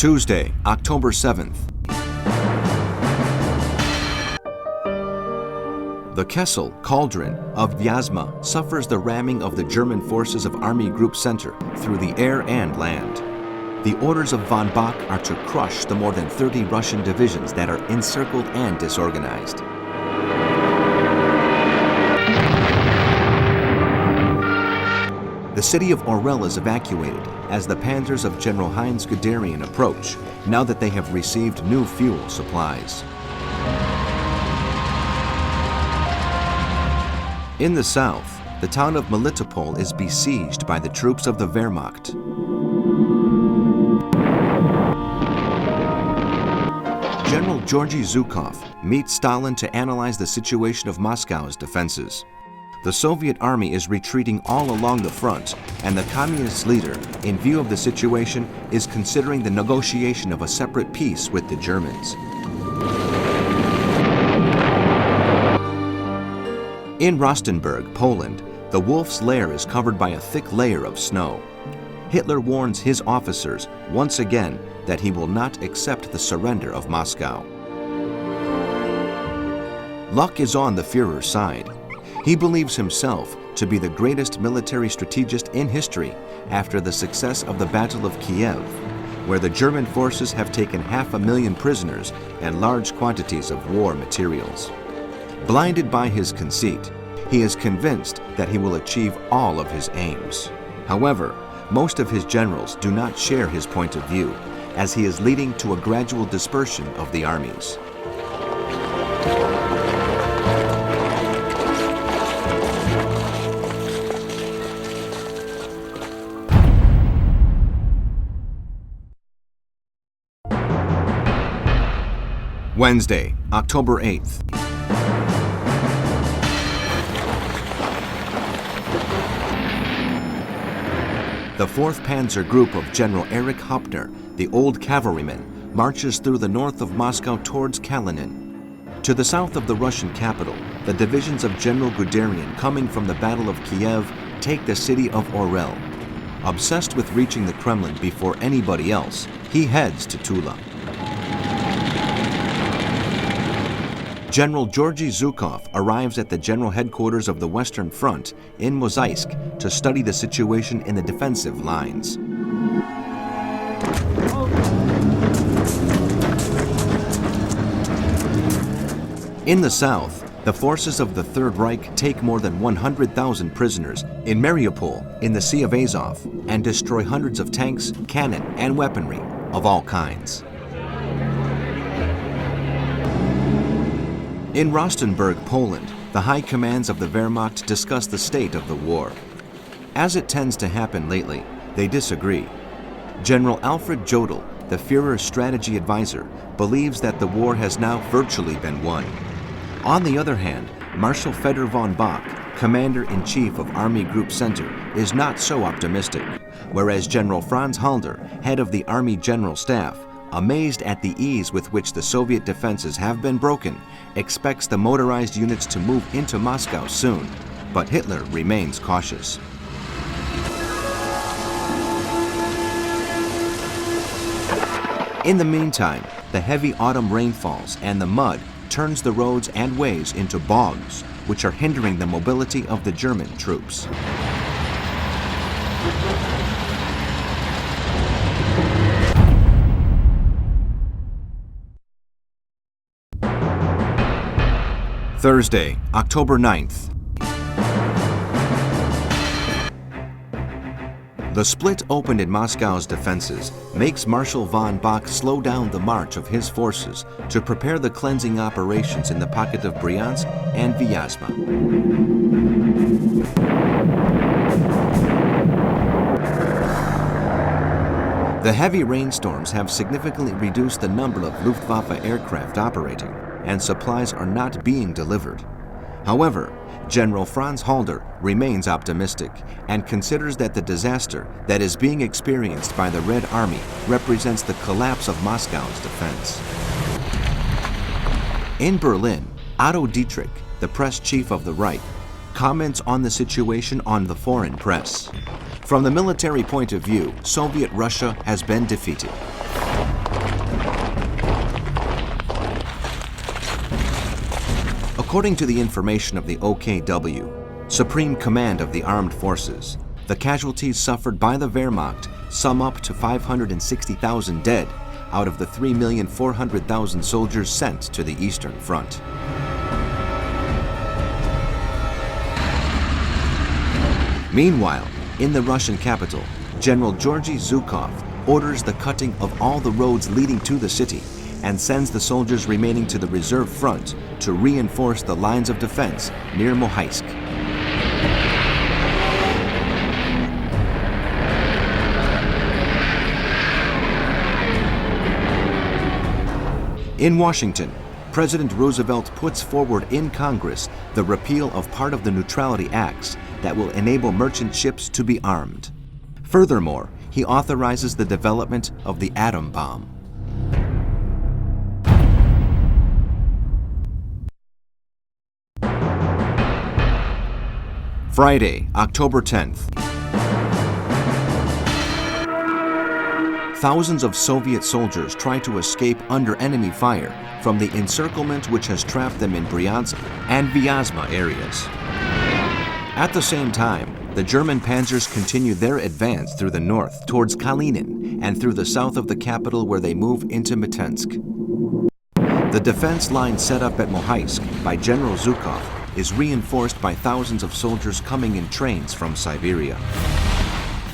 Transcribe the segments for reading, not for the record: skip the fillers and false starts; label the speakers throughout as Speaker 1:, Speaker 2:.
Speaker 1: Tuesday, October 7th. The Kessel Cauldron of Vyazma suffers the ramming of the German forces of Army Group Center through the air and land. The orders of von Bock are to crush the more than 30 Russian divisions that are encircled and disorganized. The city of Orel is evacuated as the panzers of General Heinz Guderian approach, now that they have received new fuel supplies. In the south, the town of Melitopol is besieged by the troops of the Wehrmacht. General Georgy Zhukov meets Stalin to analyze the situation of Moscow's defenses. The Soviet army is retreating all along the front, and the communist leader, in view of the situation, is considering the negotiation of a separate peace with the Germans. In Rostenburg, Poland, the Wolf's Lair is covered by a thick layer of snow. Hitler warns his officers once again that he will not accept the surrender of Moscow. Luck is on the Führer's side. He believes himself to be the greatest military strategist in history after the success of the Battle of Kiev, where the German forces have taken 500,000 prisoners and large quantities of war materials. Blinded by his conceit, he is convinced that he will achieve all of his aims. However, most of his generals do not share his point of view, as he is leading to a gradual dispersion of the armies. Wednesday, October 8th. The 4th Panzer Group of General Erich Hauptner, the old cavalryman, marches through the north of Moscow towards Kalinin. To the south of the Russian capital, the divisions of General Guderian coming from the Battle of Kiev take the city of Orel. Obsessed with reaching the Kremlin before anybody else, he heads to Tula. General Georgy Zhukov arrives at the general headquarters of the Western Front in Mozaisk to study the situation in the defensive lines. In the south, the forces of the Third Reich take more than 100,000 prisoners in Mariupol in the Sea of Azov and destroy hundreds of tanks, cannon, and weaponry of all kinds. In Rostenburg, Poland, the high commands of the Wehrmacht discuss the state of the war. As it tends to happen lately, they disagree. General Alfred Jodl, the Führer's strategy advisor, believes that the war has now virtually been won. On the other hand, Marshal Fedor von Bock, Commander-in-Chief of Army Group Center, is not so optimistic, whereas General Franz Halder, head of the Army General Staff, amazed at the ease with which the Soviet defenses have been broken, expects the motorized units to move into Moscow soon, but Hitler remains cautious. In the meantime, the heavy autumn rainfalls and the mud turns the roads and ways into bogs, which are hindering the mobility of the German troops. Thursday, October 9th. The split opened in Moscow's defenses makes Marshal von Bock slow down the march of his forces to prepare the cleansing operations in the pocket of Bryansk and Vyazma. The heavy rainstorms have significantly reduced the number of Luftwaffe aircraft operating, and supplies are not being delivered. However, General Franz Halder remains optimistic and considers that the disaster that is being experienced by the Red Army represents the collapse of Moscow's defense. In Berlin, Otto Dietrich, the press chief of the Reich, comments on the situation on the foreign press. From the military point of view, Soviet Russia has been defeated. According to the information of the OKW, Supreme Command of the Armed Forces, the casualties suffered by the Wehrmacht sum up to 560,000 dead out of the 3,400,000 soldiers sent to the Eastern Front. Meanwhile, in the Russian capital, General Georgy Zhukov orders the cutting of all the roads leading to the city and sends the soldiers remaining to the reserve front to reinforce the lines of defense near Mohaisk. In Washington, President Roosevelt puts forward in Congress the repeal of part of the Neutrality Acts that will enable merchant ships to be armed. Furthermore, he authorizes the development of the atom bomb. Friday, October 10th. Thousands of Soviet soldiers try to escape under enemy fire from the encirclement which has trapped them in Bryansk and Vyazma areas. At the same time, the German panzers continue their advance through the north towards Kalinin and through the south of the capital where they move into Mitensk. The defense line set up at Mohaisk by General Zhukov is reinforced by thousands of soldiers coming in trains from Siberia.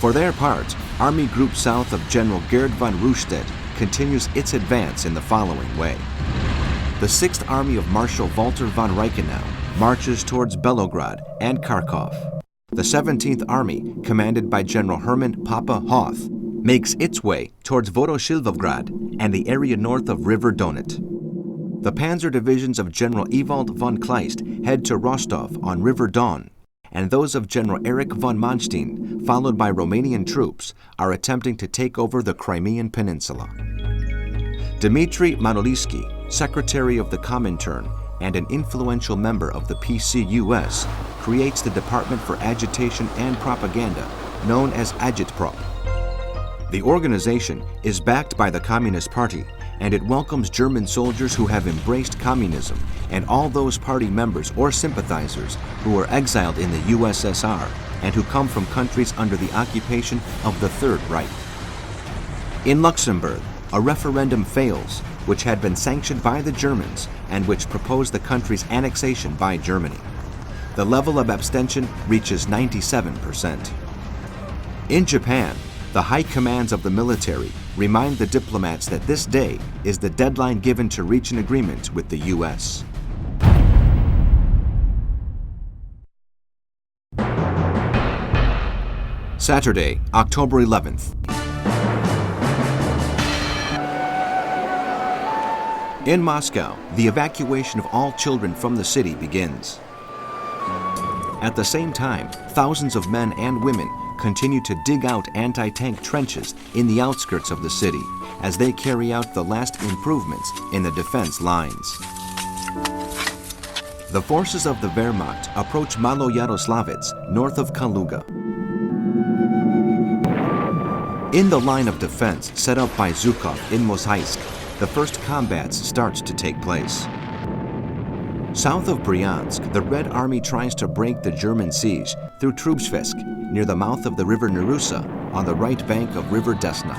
Speaker 1: For their part, Army Group South of General Gerd von Rundstedt continues its advance in the following way. The 6th Army of Marshal Walter von Reichenau marches towards Belograd and Kharkov. The 17th Army, commanded by General Hermann Papa Hoth, makes its way towards Vodoshilvograd and the area north of River Donat. The panzer divisions of General Ewald von Kleist head to Rostov on River Don, and those of General Erich von Manstein, followed by Romanian troops, are attempting to take over the Crimean Peninsula. Dmitry Manolitsky, Secretary of the Comintern and an influential member of the PCUS, creates the Department for Agitation and Propaganda, known as Agitprop. The organization is backed by the Communist Party, and it welcomes German soldiers who have embraced communism and all those party members or sympathizers who were exiled in the USSR and who come from countries under the occupation of the Third Reich. In Luxembourg, a referendum fails, which had been sanctioned by the Germans and which proposed the country's annexation by Germany. The level of abstention reaches 97%. In Japan, the high commands of the military remind the diplomats that this day is the deadline given to reach an agreement with the U.S. Saturday, October 11th. In Moscow, the evacuation of all children from the city begins. At the same time, thousands of men and women continue to dig out anti-tank trenches in the outskirts of the city as they carry out the last improvements in the defense lines. The forces of the Wehrmacht approach Maloyaroslavets north of Kaluga. In the line of defense set up by Zhukov in Mozhaisk, the first combats start to take place. South of Bryansk, the Red Army tries to break the German siege through Trubezhesk, near the mouth of the river Nerusa, on the right bank of River Desna.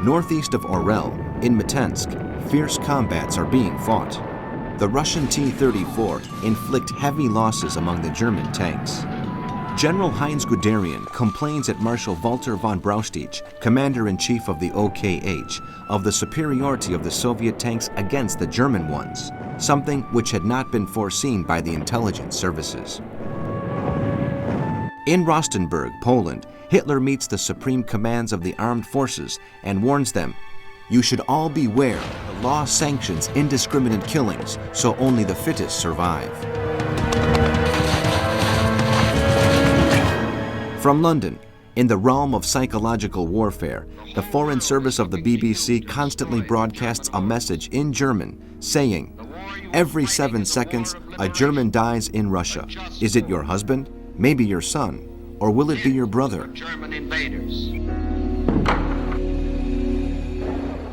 Speaker 1: Northeast of Orel, in Mitensk, fierce combats are being fought. The Russian T-34 inflict heavy losses among the German tanks. General Heinz Guderian complains at Marshal Walter von Braustich, Commander-in-Chief of the OKH, of the superiority of the Soviet tanks against the German ones, something which had not been foreseen by the intelligence services. In Rostenburg, Poland, Hitler meets the supreme commands of the armed forces and warns them, "You should all beware. The law sanctions indiscriminate killings, so only the fittest survive." From London, in the realm of psychological warfare, the Foreign Service of the BBC constantly broadcasts a message in German saying, "Every 7 seconds, a German dies in Russia. Is it your husband? Maybe your son? Or will it be your brother?"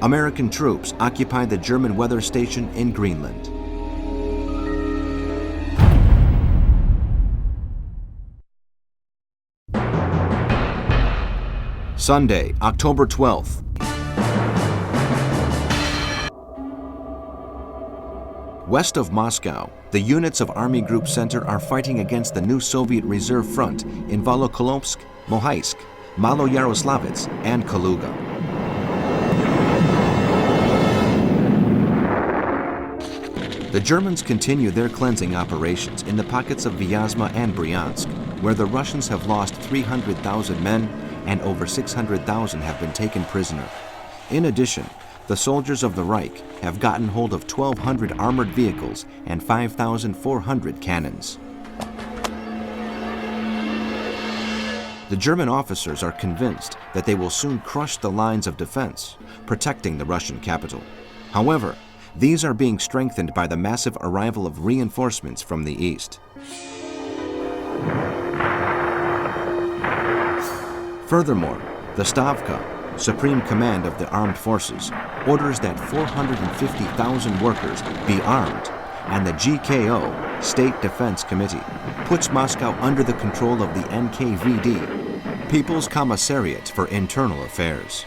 Speaker 1: American troops occupy the German weather station in Greenland. Sunday, October 12th. West of Moscow, the units of Army Group Center are fighting against the new Soviet Reserve Front in Volokolomsk, Mohaisk, Maloyaroslavets, and Kaluga. The Germans continue their cleansing operations in the pockets of Vyazma and Bryansk, where the Russians have lost 300,000 men and over 600,000 have been taken prisoner. In addition, the soldiers of the Reich have gotten hold of 1,200 armored vehicles and 5,400 cannons. The German officers are convinced that they will soon crush the lines of defense, protecting the Russian capital. However, these are being strengthened by the massive arrival of reinforcements from the east. Furthermore, the Stavka, Supreme Command of the Armed Forces, orders that 450,000 workers be armed, and the GKO, State Defense Committee, puts Moscow under the control of the NKVD, People's Commissariat for Internal Affairs.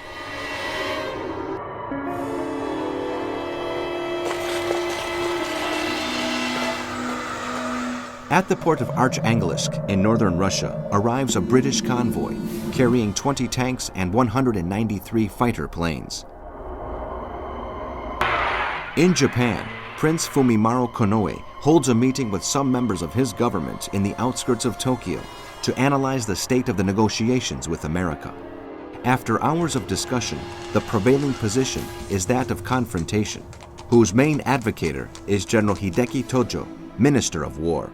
Speaker 1: At the port of Archangelisk in northern Russia arrives a British convoy carrying 20 tanks and 193 fighter planes. In Japan, Prince Fumimaro Konoe holds a meeting with some members of his government in the outskirts of Tokyo to analyze the state of the negotiations with America. After hours of discussion, the prevailing position is that of confrontation, whose main advocator is General Hideki Tojo, Minister of War.